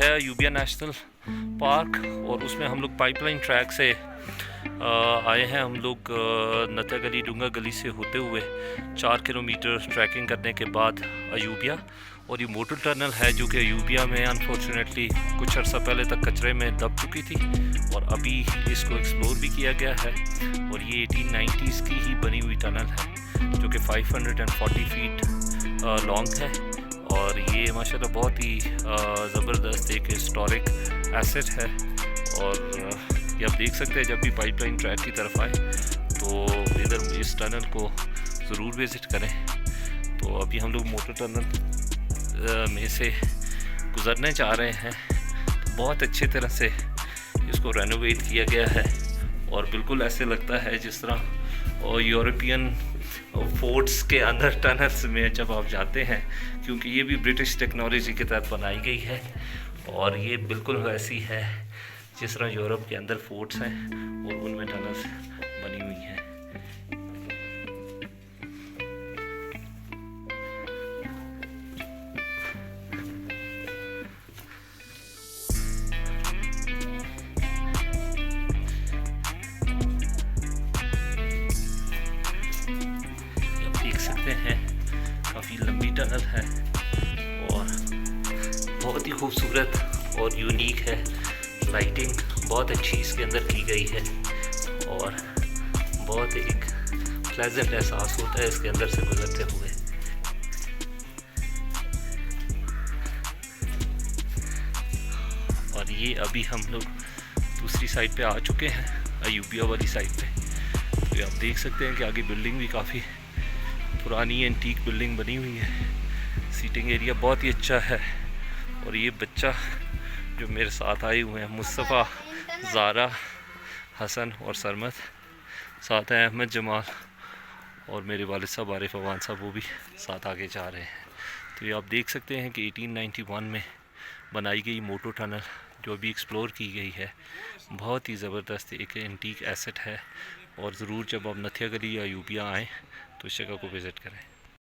है Ayubia national park और उसमें हम लोग पाइपलाइन ट्रैक से आए हैं। हम लोग नत्या गली डूंगा गली से होते हुए 4 किलोमीटर ट्रैकिंग करने के बाद अयूबिया, और ये मोटो टनल है जो कि अयूबिया में अनफॉर्चुनेटली कुछ अर्सा पहले तक कचरे में दब चुकी थी और अभी इसको एक्सप्लोर भी किया गया है। और ये 1890s की ही बनी हुई टनल है जो कि 540 फीट लॉन्ग है और ये माशाल्लाह बहुत ही ज़बरदस्त एक हिस्टोरिक एसेट है। और ये आप देख सकते हैं जब भी पाइपलाइन ट्रैक की तरफ आए तो इधर इस टनल को ज़रूर विज़िट करें। तो अभी हम लोग मोटो टनल में से गुज़रने जा रहे हैं। तो बहुत अच्छे तरह से इसको रेनोवेट किया गया है और बिल्कुल ऐसे लगता है जिस तरह और यूरोपियन फोर्ट्स के अंदर टनल्स में जब आप जाते हैं, क्योंकि ये भी ब्रिटिश टेक्नोलॉजी के तहत बनाई गई है और ये बिल्कुल वैसी है जिस तरह यूरोप के अंदर फोर्ट्स हैं और उनमें टनल्स बनी हुई हैं। आप देख सकते हैं काफ़ी लंबी टनल है और बहुत ही खूबसूरत और यूनिक है। लाइटिंग बहुत अच्छी इसके अंदर की गई है और बहुत एक प्लेजेंट एहसास होता है इसके अंदर से गुजरते हुए। और ये अभी हम लोग दूसरी साइड पे आ चुके हैं, अयूबिया वाली साइड पे। तो ये आप देख सकते हैं कि आगे बिल्डिंग भी काफ़ी पुरानी एंटीक बिल्डिंग बनी हुई है। सीटिंग एरिया बहुत ही अच्छा है। और ये बच्चा जो मेरे साथ आए हुए हैं, मुस्तफ़ा, ज़ारा, हसन और सरमत, साथ हैं अहमद, जमाल और मेरे वालिद साहब आरिफ अवान साहब, वो भी साथ आगे जा रहे हैं। तो ये आप देख सकते हैं कि 1891 में बनाई गई मोटो टनल जो अभी एक्सप्लोर की गई है, बहुत ही ज़बरदस्त एक एंटीक एसेट है। और ज़रूर जब आप नथिया गली या अयूबिया आएँ तो इस जगह को विज़िट करें।